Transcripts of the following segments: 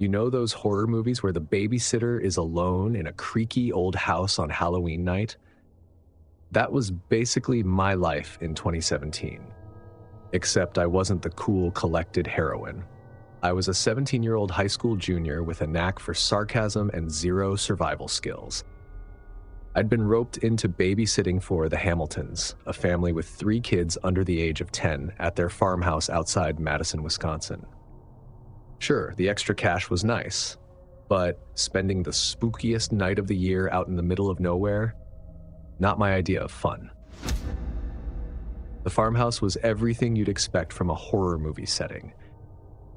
You know those horror movies where the babysitter is alone in a creaky old house on Halloween night? That was basically my life in 2017. Except I wasn't the cool, collected heroine. I was a 17-year-old high school junior with a knack for sarcasm and zero survival skills. I'd been roped into babysitting for the Hamiltons, a family with 3 kids under the age of 10 at their farmhouse outside Madison, Wisconsin. Sure, the extra cash was nice, but spending the spookiest night of the year out in the middle of nowhere, not my idea of fun. The farmhouse was everything you'd expect from a horror movie setting.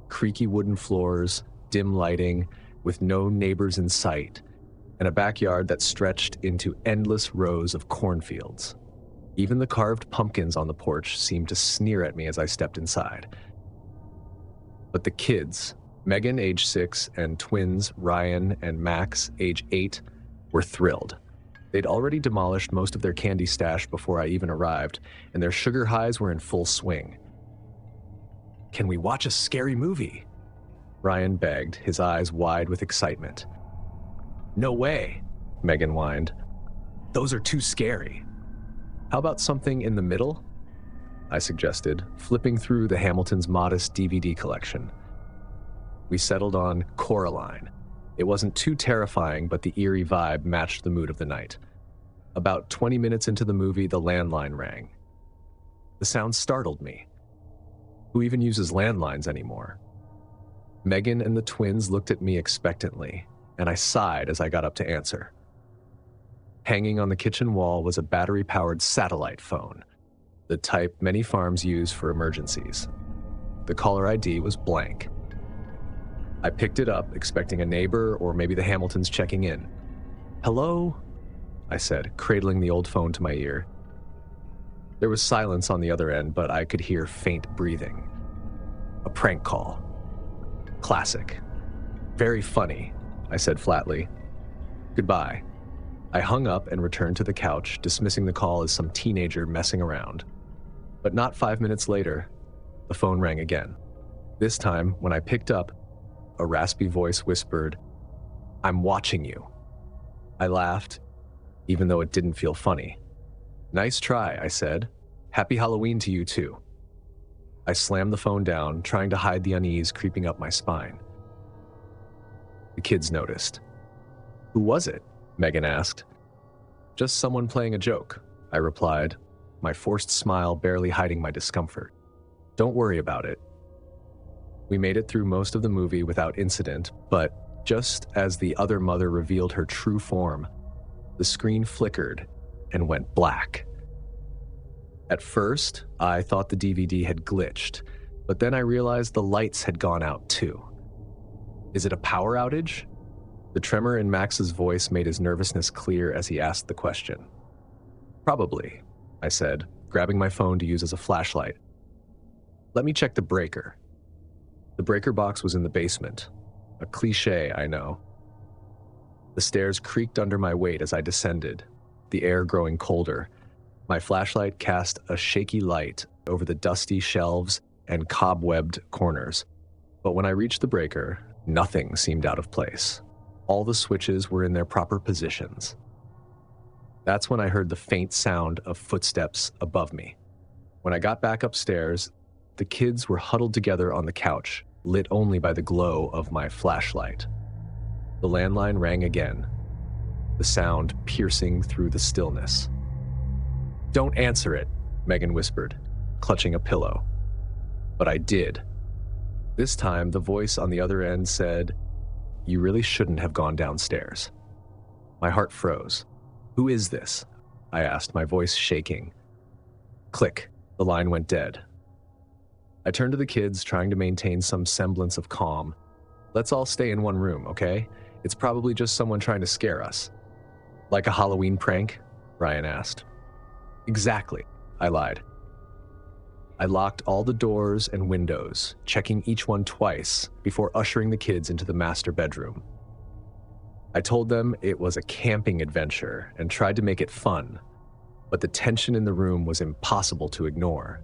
Creaky wooden floors, dim lighting, with no neighbors in sight, and a backyard that stretched into endless rows of cornfields. Even the carved pumpkins on the porch seemed to sneer at me as I stepped inside. But the kids, Megan, age 6, and twins Ryan and Max, age 8, were thrilled. They'd already demolished most of their candy stash before I even arrived, and their sugar highs were in full swing. "Can we watch a scary movie?" Ryan begged, his eyes wide with excitement. "No way," Megan whined. "Those are too scary." "How about something in the middle?" I suggested, flipping through the Hamiltons' modest DVD collection. We settled on Coraline. It wasn't too terrifying, but the eerie vibe matched the mood of the night. About 20 minutes into the movie, the landline rang. The sound startled me. Who even uses landlines anymore? Megan and the twins looked at me expectantly, and I sighed as I got up to answer. Hanging on the kitchen wall was a battery-powered satellite phone, the type many farms use for emergencies. The caller ID was blank. I picked it up, expecting a neighbor or maybe the Hamiltons checking in. "Hello?" I said, cradling the old phone to my ear. There was silence on the other end, but I could hear faint breathing. A prank call. Classic. "Very funny," I said flatly. "Goodbye." I hung up and returned to the couch, dismissing the call as some teenager messing around. But not 5 minutes later, the phone rang again. This time, when I picked up, a raspy voice whispered, "I'm watching you." I laughed, even though it didn't feel funny. "Nice try," I said. "Happy Halloween to you too." I slammed the phone down, trying to hide the unease creeping up my spine. The kids noticed. "Who was it?" Megan asked. "Just someone playing a joke," I replied, my forced smile barely hiding my discomfort. "Don't worry about it." We made it through most of the movie without incident, but just as the other mother revealed her true form, the screen flickered and went black. At first, I thought the DVD had glitched, but then I realized the lights had gone out too. "Is it a power outage?" The tremor in Max's voice made his nervousness clear as he asked the question. "Probably," I said, grabbing my phone to use as a flashlight. "Let me check the breaker." The breaker box was in the basement. A cliché, I know. The stairs creaked under my weight as I descended, the air growing colder. My flashlight cast a shaky light over the dusty shelves and cobwebbed corners. But when I reached the breaker, nothing seemed out of place. All the switches were in their proper positions. That's when I heard the faint sound of footsteps above me. When I got back upstairs, the kids were huddled together on the couch, lit only by the glow of my flashlight. The landline rang again, the sound piercing through the stillness. "Don't answer it," Megan whispered, clutching a pillow. But I did. This time, the voice on the other end said, "You really shouldn't have gone downstairs." My heart froze. "Who is this?" I asked, my voice shaking. Click, the line went dead. I turned to the kids, trying to maintain some semblance of calm. "Let's all stay in one room, okay? It's probably just someone trying to scare us." "Like a Halloween prank?" Ryan asked. "Exactly," I lied. I locked all the doors and windows, checking each one twice before ushering the kids into the master bedroom. I told them it was a camping adventure and tried to make it fun, but the tension in the room was impossible to ignore.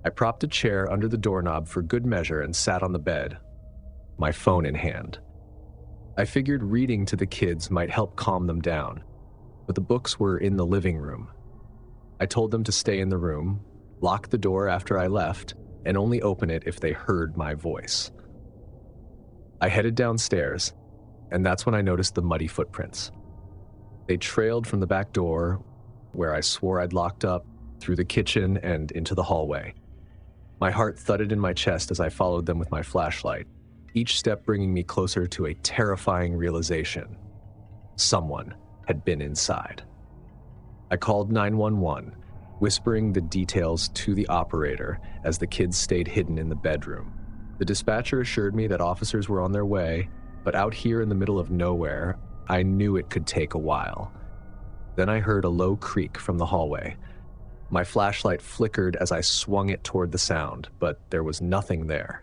I propped a chair under the doorknob for good measure and sat on the bed. my phone in hand. I figured reading to the kids might help calm them down, but the books were in the living room. I told them to stay in the room, lock the door after I left, and only open it if they heard my voice. I headed downstairs, and that's when I noticed the muddy footprints. They trailed from the back door, where I swore I'd locked up, through the kitchen and into the hallway. My heart thudded in my chest as I followed them with my flashlight, each step bringing me closer to a terrifying realization. Someone had been inside. I called 911, whispering the details to the operator as the kids stayed hidden in the bedroom. The dispatcher assured me that officers were on their way, but out here in the middle of nowhere, I knew it could take a while. Then I heard a low creak from the hallway. My flashlight flickered as I swung it toward the sound, but there was nothing there.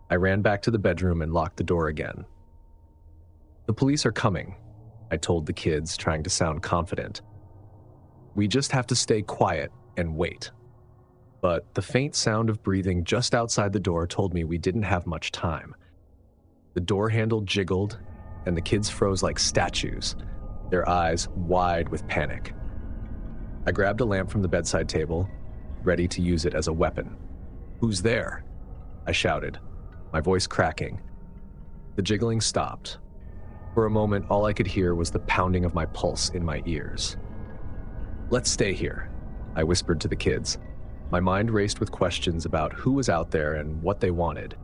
I ran back to the bedroom and locked the door again. "The police are coming," I told the kids, trying to sound confident. "We just have to stay quiet and wait." But the faint sound of breathing just outside the door told me we didn't have much time. The door handle jiggled, and the kids froze like statues, their eyes wide with panic. I grabbed a lamp from the bedside table, ready to use it as a weapon. "Who's there?" I shouted, my voice cracking. The jiggling stopped. For a moment, all I could hear was the pounding of my pulse in my ears. "Let's stay here," I whispered to the kids. My mind raced with questions about who was out there and what they wanted.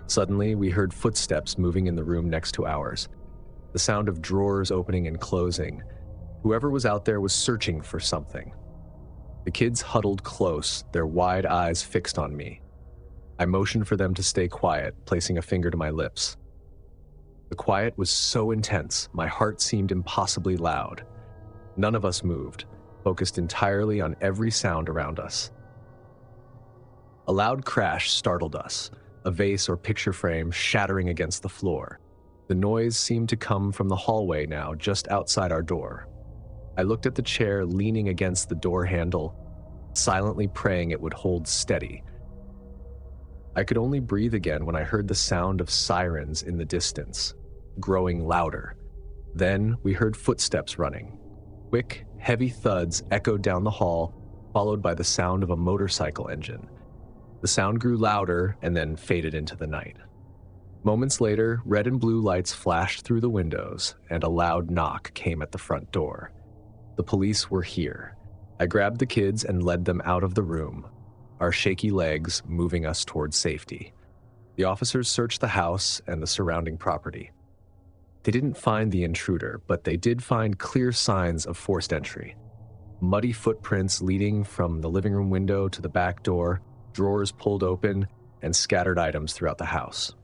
Suddenly, we heard footsteps moving in the room next to ours, the sound of drawers opening and closing. Whoever was out there was searching for something. The kids huddled close, their wide eyes fixed on me. I motioned for them to stay quiet, placing a finger to my lips. The quiet was so intense, my heart seemed impossibly loud. None of us moved, focused entirely on every sound around us. A loud crash startled us, a vase or picture frame shattering against the floor. The noise seemed to come from the hallway now, just outside our door. I looked at the chair leaning against the door handle, silently praying it would hold steady. I could only breathe again when I heard the sound of sirens in the distance, growing louder. Then we heard footsteps running. Quick, heavy thuds echoed down the hall, followed by the sound of a motorcycle engine. The sound grew louder and then faded into the night. Moments later, red and blue lights flashed through the windows, and a loud knock came at the front door. The police were here. I grabbed the kids and led them out of the room, our shaky legs moving us towards safety. The officers searched the house and the surrounding property. They didn't find the intruder, but they did find clear signs of forced entry. Muddy footprints leading from the living room window to the back door, drawers pulled open, and scattered items throughout the house.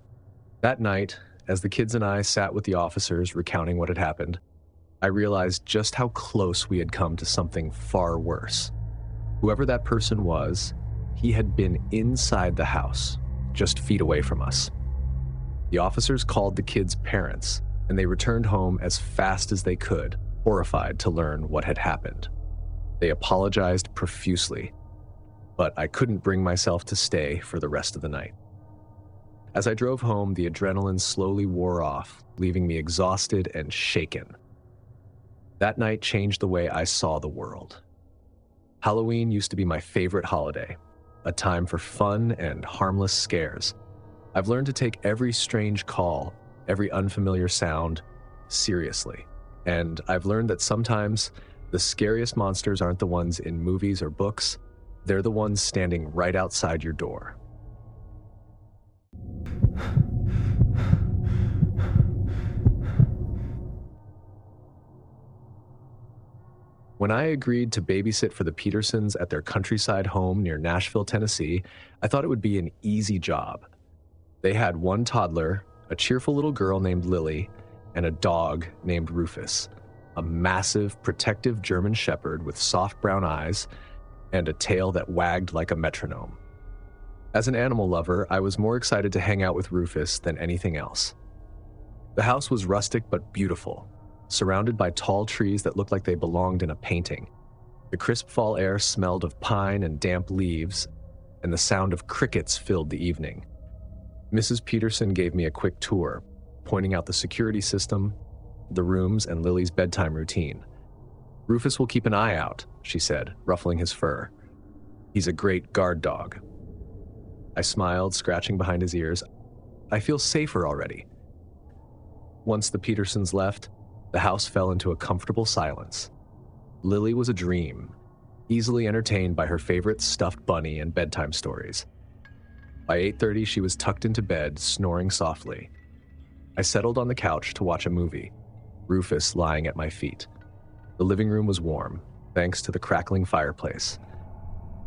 That night, as the kids and I sat with the officers recounting what had happened, I realized just how close we had come to something far worse. Whoever that person was, he had been inside the house, just feet away from us. The officers called the kids' parents, and they returned home as fast as they could, horrified to learn what had happened. They apologized profusely, but I couldn't bring myself to stay for the rest of the night. As I drove home, the adrenaline slowly wore off, leaving me exhausted and shaken. That night changed the way I saw the world. Halloween used to be my favorite holiday, a time for fun and harmless scares. I've learned to take every strange call, every unfamiliar sound, seriously. And I've learned that sometimes the scariest monsters aren't the ones in movies or books, they're the ones standing right outside your door. When I agreed to babysit for the Petersons at their countryside home near Nashville, Tennessee, I thought it would be an easy job. They had one toddler, a cheerful little girl named Lily, and a dog named Rufus, a massive, protective German shepherd with soft brown eyes and a tail that wagged like a metronome. As an animal lover, I was more excited to hang out with Rufus than anything else. The house was rustic but beautiful, surrounded by tall trees that looked like they belonged in a painting. The crisp fall air smelled of pine and damp leaves, and the sound of crickets filled the evening. Mrs. Peterson gave me a quick tour, pointing out the security system, the rooms, and Lily's bedtime routine. "Rufus will keep an eye out," she said, ruffling his fur. "He's a great guard dog." I smiled, scratching behind his ears. I feel safer already. Once the Petersons left, the house fell into a comfortable silence. Lily was a dream, easily entertained by her favorite stuffed bunny and bedtime stories. By 8:30, she was tucked into bed, snoring softly. I settled on the couch to watch a movie, Rufus lying at my feet. The living room was warm, thanks to the crackling fireplace.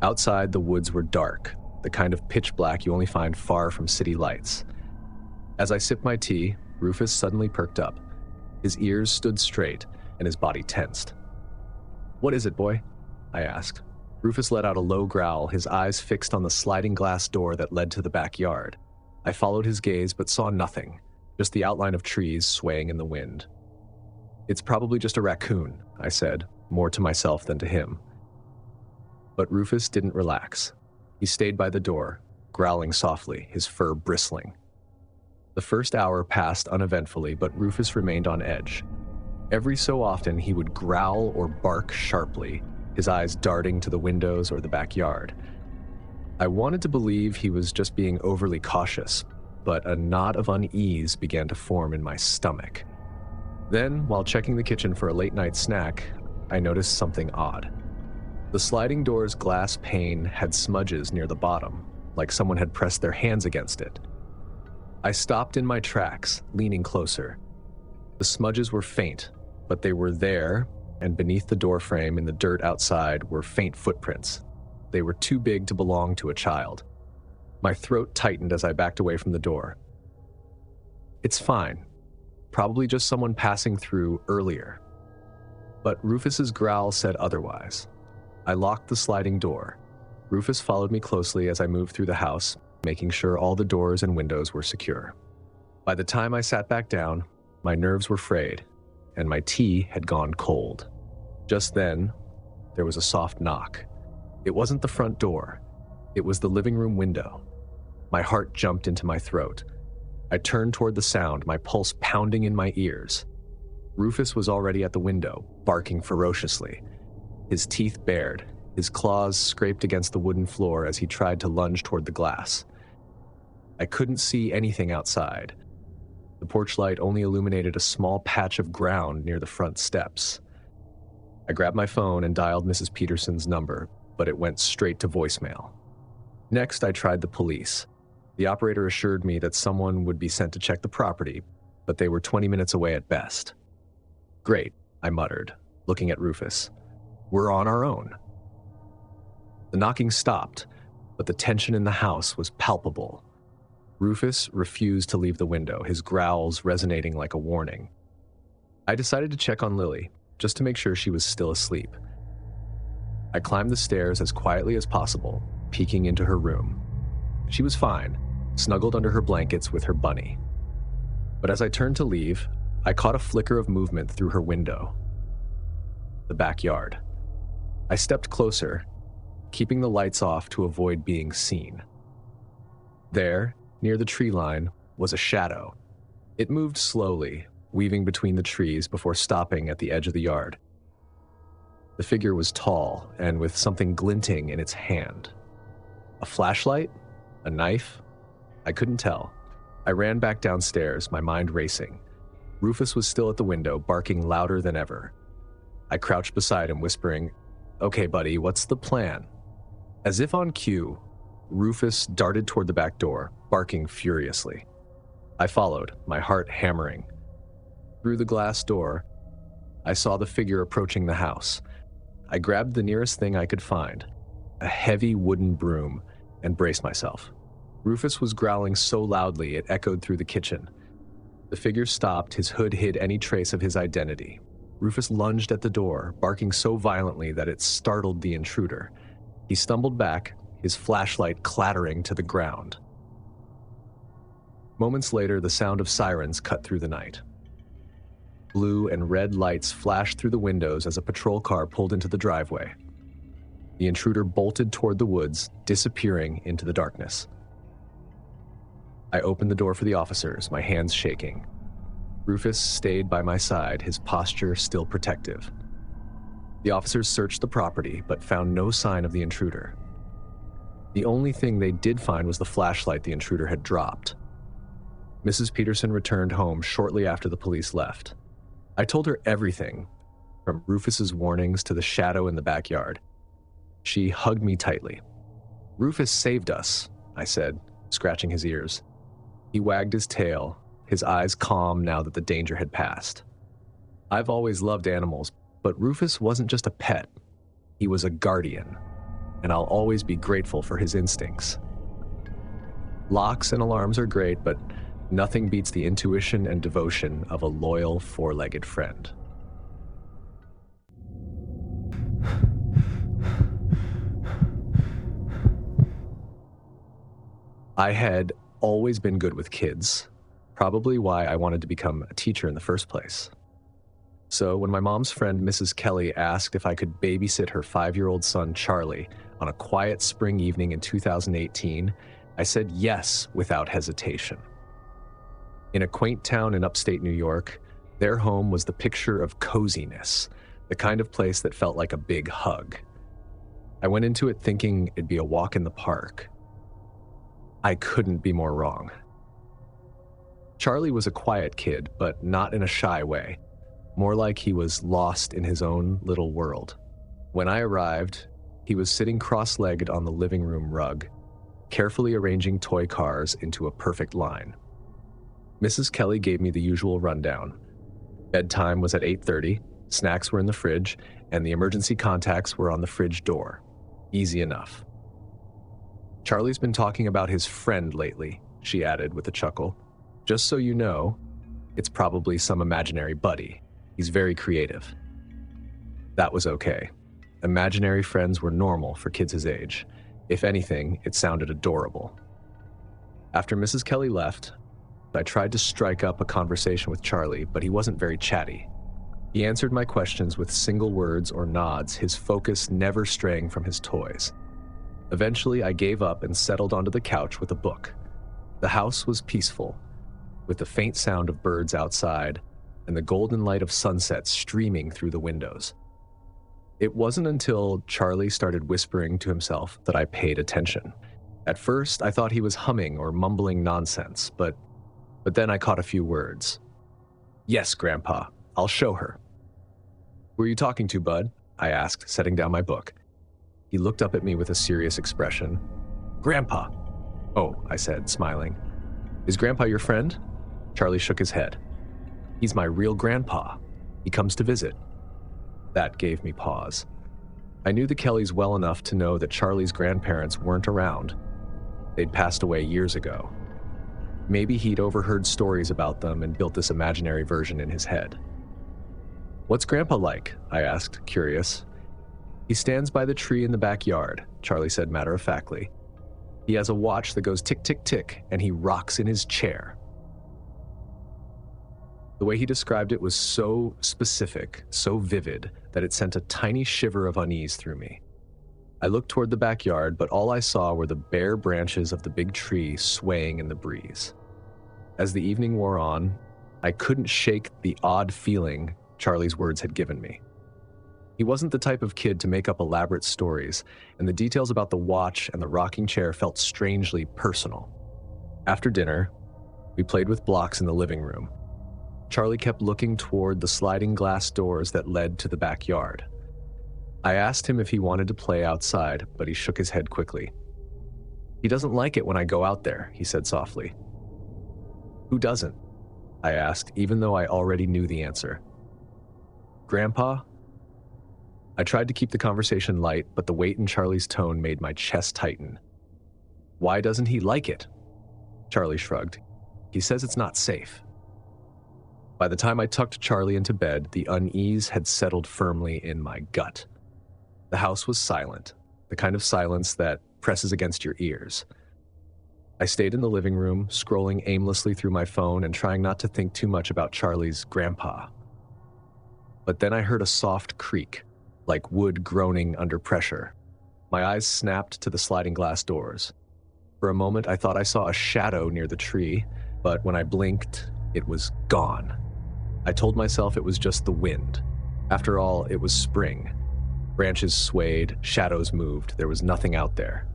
Outside, the woods were dark, the kind of pitch black you only find far from city lights. As I sipped my tea, Rufus suddenly perked up. His ears stood straight, and his body tensed. "What is it, boy?" I asked. Rufus let out a low growl, his eyes fixed on the sliding glass door that led to the backyard. I followed his gaze but saw nothing, just the outline of trees swaying in the wind. "It's probably just a raccoon," I said, more to myself than to him. But Rufus didn't relax. He stayed by the door, growling softly, his fur bristling. The first hour passed uneventfully, but Rufus remained on edge. Every so often, he would growl or bark sharply, his eyes darting to the windows or the backyard. I wanted to believe he was just being overly cautious, but a knot of unease began to form in my stomach. Then, while checking the kitchen for a late-night snack, I noticed something odd. The sliding door's glass pane had smudges near the bottom, like someone had pressed their hands against it. I stopped in my tracks, leaning closer. The smudges were faint, but they were there, and beneath the doorframe in the dirt outside were faint footprints. They were too big to belong to a child. My throat tightened as I backed away from the door. "It's fine. Probably just someone passing through earlier." But Rufus's growl said otherwise. I locked the sliding door. Rufus followed me closely as I moved through the house, making sure all the doors and windows were secure. By the time I sat back down, my nerves were frayed, and my tea had gone cold. Just then, there was a soft knock. It wasn't the front door. It was the living room window. My heart jumped into my throat. I turned toward the sound, my pulse pounding in my ears. Rufus was already at the window, barking ferociously. His teeth bared, his claws scraped against the wooden floor as he tried to lunge toward the glass. I couldn't see anything outside. The porch light only illuminated a small patch of ground near the front steps. I grabbed my phone and dialed Mrs. Peterson's number, but it went straight to voicemail. Next, I tried the police. The operator assured me that someone would be sent to check the property, but they were 20 minutes away at best. "Great," I muttered, looking at Rufus. "We're on our own." The knocking stopped, but the tension in the house was palpable. Rufus refused to leave the window, his growls resonating like a warning. I decided to check on Lily, just to make sure she was still asleep. I climbed the stairs as quietly as possible, peeking into her room. She was fine, snuggled under her blankets with her bunny. But as I turned to leave, I caught a flicker of movement through her window. The backyard. I stepped closer, keeping the lights off to avoid being seen. There, near the tree line, was a shadow. It moved slowly, weaving between the trees before stopping at the edge of the yard. The figure was tall and with something glinting in its hand. A flashlight? A knife? I couldn't tell. I ran back downstairs, my mind racing. Rufus was still at the window, barking louder than ever. I crouched beside him, whispering, "Okay, buddy, what's the plan?" As if on cue, Rufus darted toward the back door, barking furiously. I followed, my heart hammering. Through the glass door, I saw the figure approaching the house. I grabbed the nearest thing I could find, a heavy wooden broom, and braced myself. Rufus was growling so loudly it echoed through the kitchen. The figure stopped, his hood hid any trace of his identity. Rufus lunged at the door, barking so violently that it startled the intruder. He stumbled back, his flashlight clattering to the ground. Moments later, the sound of sirens cut through the night. Blue and red lights flashed through the windows as a patrol car pulled into the driveway. The intruder bolted toward the woods, disappearing into the darkness. I opened the door for the officers, my hands shaking. Rufus stayed by my side, his posture still protective. The officers searched the property, but found no sign of the intruder. The only thing they did find was the flashlight the intruder had dropped. Mrs. Peterson returned home shortly after the police left. I told her everything, from Rufus's warnings to the shadow in the backyard. She hugged me tightly. "Rufus saved us," I said, scratching his ears. He wagged his tail, his eyes calm now that the danger had passed. I've always loved animals, but Rufus wasn't just a pet. He was a guardian, and I'll always be grateful for his instincts. Locks and alarms are great, but nothing beats the intuition and devotion of a loyal four-legged friend. I had always been good with kids, probably why I wanted to become a teacher in the first place. So when my mom's friend Mrs. Kelly asked if I could babysit her 5-year-old son Charlie on a quiet spring evening in 2018, I said yes without hesitation. In a quaint town in upstate New York, their home was the picture of coziness, the kind of place that felt like a big hug. I went into it thinking it'd be a walk in the park. I couldn't be more wrong. Charlie was a quiet kid, but not in a shy way, more like he was lost in his own little world. When I arrived, he was sitting cross-legged on the living room rug, carefully arranging toy cars into a perfect line. Mrs. Kelly gave me the usual rundown. Bedtime was at 8:30, snacks were in the fridge, and the emergency contacts were on the fridge door. Easy enough. "Charlie's been talking about his friend lately," she added with a chuckle. "Just so you know, it's probably some imaginary buddy. He's very creative." That was okay. Imaginary friends were normal for kids his age. If anything, it sounded adorable. After Mrs. Kelly left, I tried to strike up a conversation with Charlie, but he wasn't very chatty. He answered my questions with single words or nods, his focus never straying from his toys. Eventually, I gave up and settled onto the couch with a book. The house was peaceful, with the faint sound of birds outside and the golden light of sunset streaming through the windows. It wasn't until Charlie started whispering to himself that I paid attention. At first, I thought he was humming or mumbling nonsense, but then I caught a few words. "Yes, Grandpa, I'll show her." "Who are you talking to, bud?" I asked, setting down my book. He looked up at me with a serious expression. "Grandpa." "Oh," I said, smiling. "Is Grandpa your friend?" Charlie shook his head. "He's my real grandpa. He comes to visit." That gave me pause. I knew the Kellys well enough to know that Charlie's grandparents weren't around. They'd passed away years ago. Maybe he'd overheard stories about them and built this imaginary version in his head. "What's Grandpa like?" I asked, curious. "He stands by the tree in the backyard," Charlie said matter-of-factly. "He has a watch that goes tick-tick-tick, and he rocks in his chair." The way he described it was so specific, so vivid, that it sent a tiny shiver of unease through me. I looked toward the backyard, but all I saw were the bare branches of the big tree swaying in the breeze. As the evening wore on, I couldn't shake the odd feeling Charlie's words had given me. He wasn't the type of kid to make up elaborate stories, and the details about the watch and the rocking chair felt strangely personal. After dinner, we played with blocks in the living room. Charlie kept looking toward the sliding glass doors that led to the backyard. I asked him if he wanted to play outside, but he shook his head quickly. "He doesn't like it when I go out there," he said softly. "Who doesn't?" I asked, even though I already knew the answer. "Grandpa?" I tried to keep the conversation light, but the weight in Charlie's tone made my chest tighten. "Why doesn't he like it?" Charlie shrugged. "He says it's not safe." By the time I tucked Charlie into bed, the unease had settled firmly in my gut. The house was silent, the kind of silence that presses against your ears. I stayed in the living room, scrolling aimlessly through my phone and trying not to think too much about Charlie's grandpa. But then I heard a soft creak, like wood groaning under pressure. My eyes snapped to the sliding glass doors. For a moment, I thought I saw a shadow near the tree, but when I blinked, it was gone. I told myself it was just the wind. After all, it was spring. Branches swayed, shadows moved, there was nothing out there.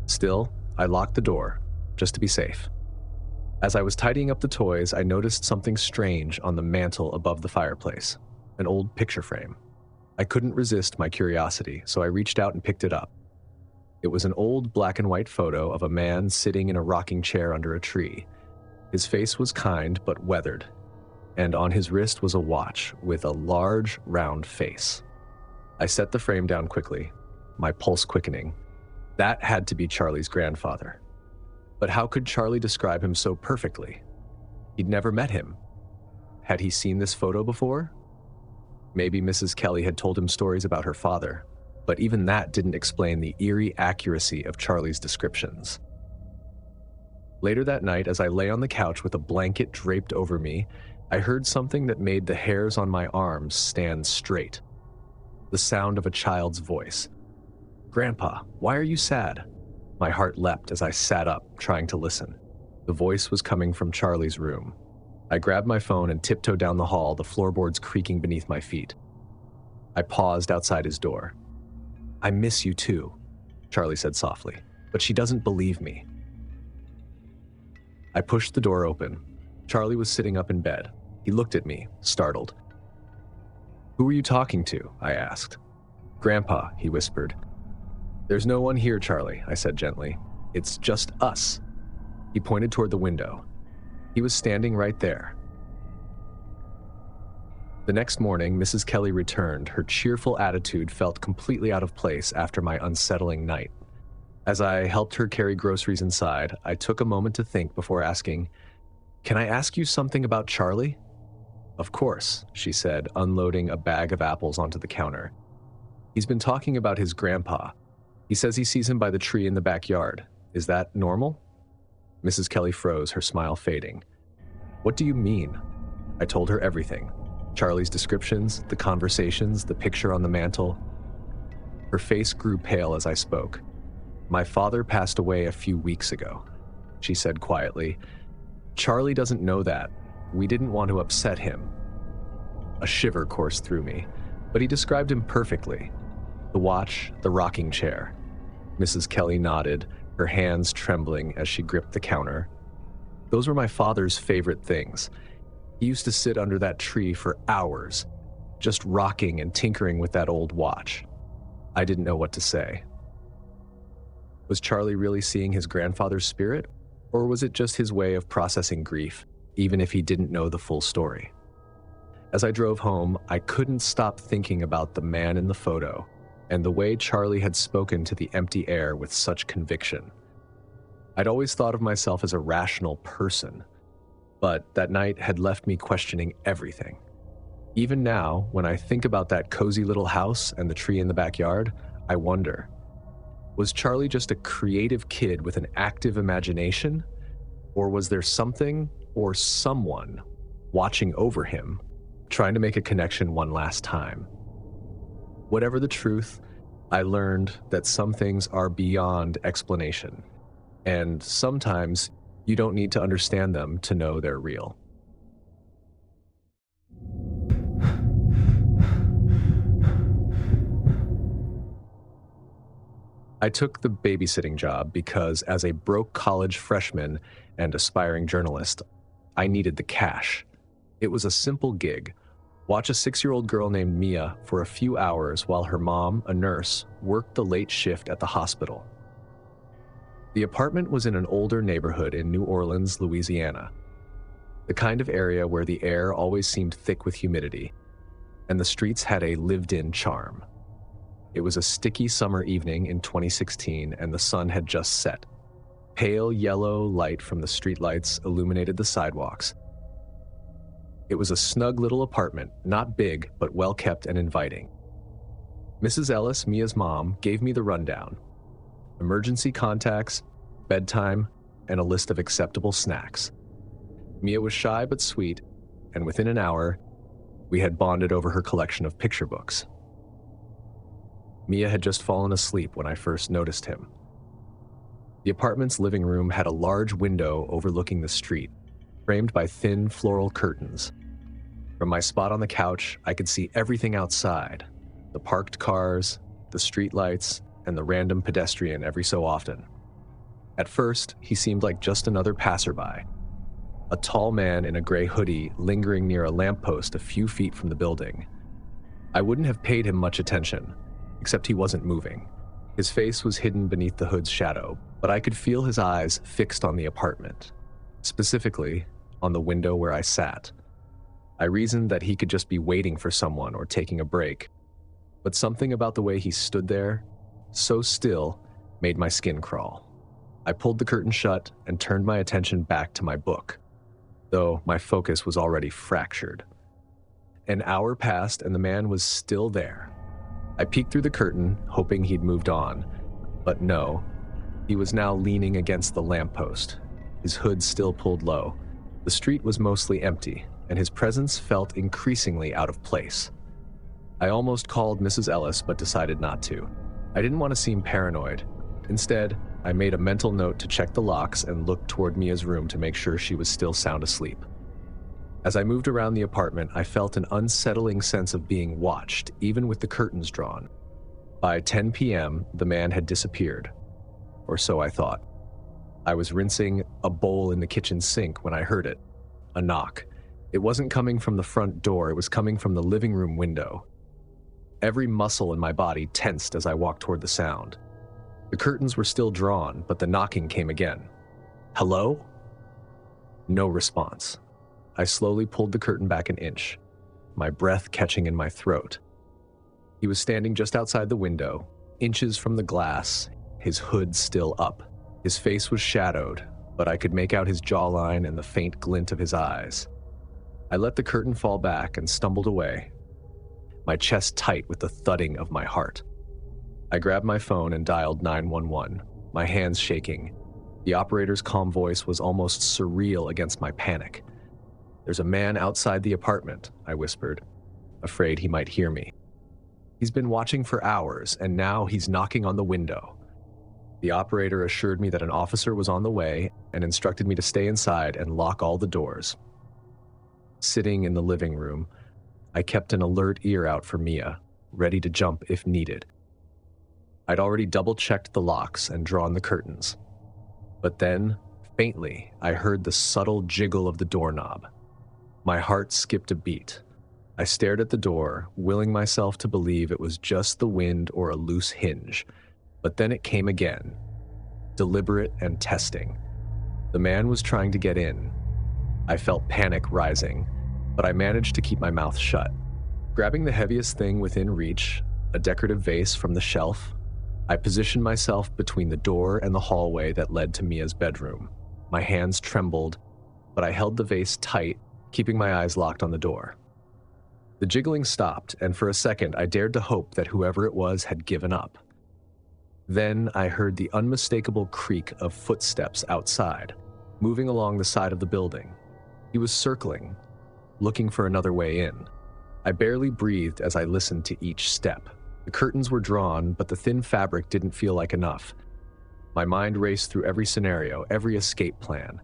Still, I locked the door, just to be safe. As I was tidying up the toys, I noticed something strange on the mantel above the fireplace, an old picture frame. I couldn't resist my curiosity, so I reached out and picked it up. It was an old black and white photo of a man sitting in a rocking chair under a tree. His face was kind but weathered, and on his wrist was a watch with a large, round face. I set the frame down quickly, my pulse quickening. That had to be Charlie's grandfather. But how could Charlie describe him so perfectly? He'd never met him. Had he seen this photo before? Maybe Mrs. Kelly had told him stories about her father, but even that didn't explain the eerie accuracy of Charlie's descriptions. Later that night, as I lay on the couch with a blanket draped over me, I heard something that made the hairs on my arms stand straight. The sound of a child's voice. "Grandpa, why are you sad?" My heart leapt as I sat up, trying to listen. The voice was coming from Charlie's room. I grabbed my phone and tiptoed down the hall, the floorboards creaking beneath my feet. I paused outside his door. "I miss you too," Charlie said softly, "but she doesn't believe me." I pushed the door open. Charlie was sitting up in bed. He looked at me, startled. "Who were you talking to?" I asked. "Grandpa," he whispered. "There's no one here, Charlie," I said gently. "It's just us." He pointed toward the window. He was standing right there. The next morning, Mrs. Kelly returned. Her cheerful attitude felt completely out of place after my unsettling night. As I helped her carry groceries inside, I took a moment to think before asking, "Can I ask you something about Charlie?" "Of course," she said, unloading a bag of apples onto the counter. "He's been talking about his grandpa. He says he sees him by the tree in the backyard. Is that normal?" Mrs. Kelly froze, her smile fading. "What do you mean?" I told her everything. Charlie's descriptions, the conversations, the picture on the mantel. Her face grew pale as I spoke. "My father passed away a few weeks ago," she said quietly. "Charlie doesn't know that. We didn't want to upset him." A shiver coursed through me, but he described him perfectly. The watch, the rocking chair. Mrs. Kelly nodded, her hands trembling as she gripped the counter. "Those were my father's favorite things. He used to sit under that tree for hours, just rocking and tinkering with that old watch." I didn't know what to say. Was Charlie really seeing his grandfather's spirit, or was it just his way of processing grief, even if he didn't know the full story? As I drove home, I couldn't stop thinking about the man in the photo and the way Charlie had spoken to the empty air with such conviction. I'd always thought of myself as a rational person, but that night had left me questioning everything. Even now, when I think about that cozy little house and the tree in the backyard, I wonder, was Charlie just a creative kid with an active imagination? Or was there something or someone watching over him, trying to make a connection one last time? Whatever the truth, I learned that some things are beyond explanation, and sometimes you don't need to understand them to know they're real. I took the babysitting job because, as a broke college freshman and aspiring journalist, I needed the cash. It was a simple gig. Watch a 6-year-old girl named Mia for a few hours while her mom, a nurse, worked the late shift at the hospital. The apartment was in an older neighborhood in New Orleans, Louisiana, the kind of area where the air always seemed thick with humidity, and the streets had a lived-in charm. It was a sticky summer evening in 2016, and the sun had just set. Pale yellow light from the streetlights illuminated the sidewalks. It was a snug little apartment, not big, but well-kept and inviting. Mrs. Ellis, Mia's mom, gave me the rundown. Emergency contacts, bedtime, and a list of acceptable snacks. Mia was shy but sweet, and within an hour, we had bonded over her collection of picture books. Mia had just fallen asleep when I first noticed him. The apartment's living room had a large window overlooking the street, framed by thin floral curtains. From my spot on the couch, I could see everything outside: the parked cars, the streetlights, and the random pedestrian every so often. At first, he seemed like just another passerby, a tall man in a gray hoodie lingering near a lamppost a few feet from the building. I wouldn't have paid him much attention, except he wasn't moving. His face was hidden beneath the hood's shadow, but I could feel his eyes fixed on the apartment, specifically on the window where I sat. I reasoned that he could just be waiting for someone or taking a break, but something about the way he stood there, so still, made my skin crawl. I pulled the curtain shut and turned my attention back to my book, though my focus was already fractured. An hour passed and the man was still there. I peeked through the curtain, hoping he'd moved on, but no. He was now leaning against the lamppost, his hood still pulled low. The street was mostly empty, and his presence felt increasingly out of place. I almost called Mrs. Ellis, but decided not to. I didn't want to seem paranoid. Instead, I made a mental note to check the locks and look toward Mia's room to make sure she was still sound asleep. As I moved around the apartment, I felt an unsettling sense of being watched, even with the curtains drawn. By 10 p.m., the man had disappeared, or so I thought. I was rinsing a bowl in the kitchen sink when I heard it. A knock. It wasn't coming from the front door, it was coming from the living room window. Every muscle in my body tensed as I walked toward the sound. The curtains were still drawn, but the knocking came again. Hello? No response. I slowly pulled the curtain back an inch, my breath catching in my throat. He was standing just outside the window, inches from the glass, his hood still up. His face was shadowed, but I could make out his jawline and the faint glint of his eyes. I let the curtain fall back and stumbled away, my chest tight with the thudding of my heart. I grabbed my phone and dialed 911, my hands shaking. The operator's calm voice was almost surreal against my panic. "There's a man outside the apartment," I whispered, afraid he might hear me. "He's been watching for hours, and now he's knocking on the window." The operator assured me that an officer was on the way and instructed me to stay inside and lock all the doors. Sitting in the living room, I kept an alert ear out for Mia, ready to jump if needed. I'd already double-checked the locks and drawn the curtains. But then, faintly, I heard the subtle jiggle of the doorknob. My heart skipped a beat. I stared at the door, willing myself to believe it was just the wind or a loose hinge. But then it came again, deliberate and testing. The man was trying to get in. I felt panic rising, but I managed to keep my mouth shut. Grabbing the heaviest thing within reach, a decorative vase from the shelf, I positioned myself between the door and the hallway that led to Mia's bedroom. My hands trembled, but I held the vase tight, keeping my eyes locked on the door. The jiggling stopped, and for a second I dared to hope that whoever it was had given up. Then I heard the unmistakable creak of footsteps outside, moving along the side of the building. He was circling, looking for another way in. I barely breathed as I listened to each step. The curtains were drawn, but the thin fabric didn't feel like enough. My mind raced through every scenario, every escape plan.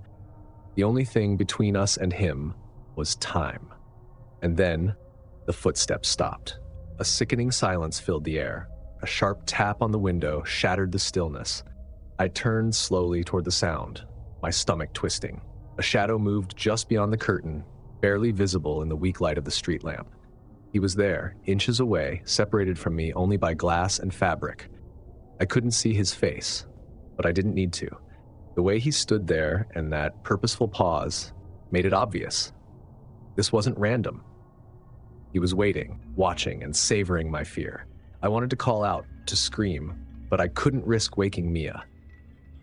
The only thing between us and him was time. And then, the footsteps stopped. A sickening silence filled the air. A sharp tap on the window shattered the stillness. I turned slowly toward the sound, my stomach twisting. A shadow moved just beyond the curtain, barely visible in the weak light of the street lamp. He was there, inches away, separated from me only by glass and fabric. I couldn't see his face, but I didn't need to. The way he stood there and that purposeful pause made it obvious. This wasn't random. He was waiting, watching, and savoring my fear. I wanted to call out, to scream, but I couldn't risk waking Mia.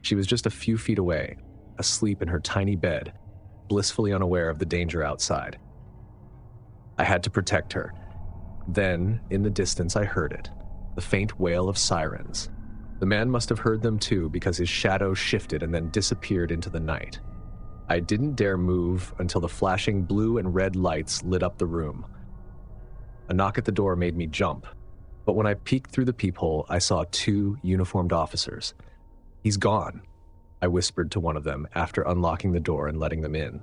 She was just a few feet away, asleep in her tiny bed, blissfully unaware of the danger outside. I had to protect her. Then, in the distance, I heard it, the faint wail of sirens. The man must have heard them too, because his shadow shifted and then disappeared into the night. I didn't dare move until the flashing blue and red lights lit up the room. A knock at the door made me jump, but when I peeked through the peephole, I saw 2 uniformed officers. "He's gone," I whispered to one of them after unlocking the door and letting them in.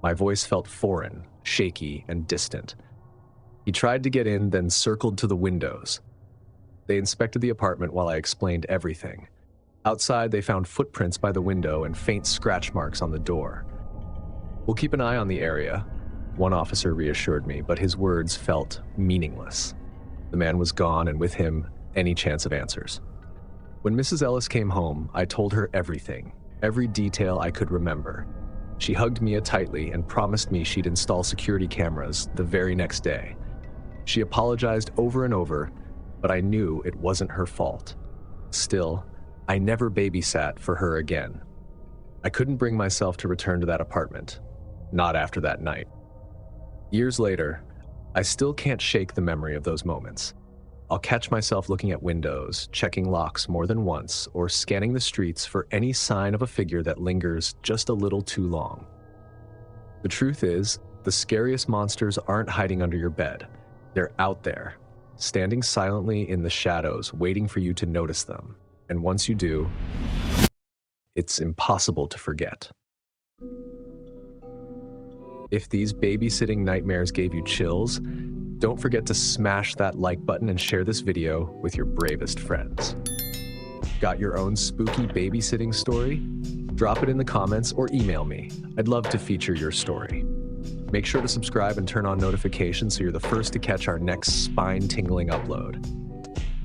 My voice felt foreign, shaky, and distant. He tried to get in, then circled to the windows. They inspected the apartment while I explained everything. Outside, they found footprints by the window and faint scratch marks on the door. "We'll keep an eye on the area," one officer reassured me, but his words felt meaningless. The man was gone, and with him, any chance of answers. When Mrs. Ellis came home, I told her everything, every detail I could remember. She hugged Mia tightly and promised me she'd install security cameras the very next day. She apologized over and over, but I knew it wasn't her fault. Still, I never babysat for her again. I couldn't bring myself to return to that apartment, not after that night. Years later, I still can't shake the memory of those moments. I'll catch myself looking at windows, checking locks more than once, or scanning the streets for any sign of a figure that lingers just a little too long. The truth is, the scariest monsters aren't hiding under your bed. They're out there, standing silently in the shadows, waiting for you to notice them. And once you do, it's impossible to forget. If these babysitting nightmares gave you chills, don't forget to smash that like button and share this video with your bravest friends. Got your own spooky babysitting story? Drop it in the comments or email me. I'd love to feature your story. Make sure to subscribe and turn on notifications so you're the first to catch our next spine-tingling upload.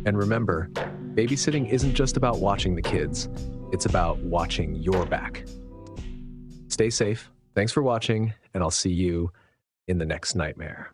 And remember, babysitting isn't just about watching the kids, it's about watching your back. Stay safe, thanks for watching, and I'll see you in the next nightmare.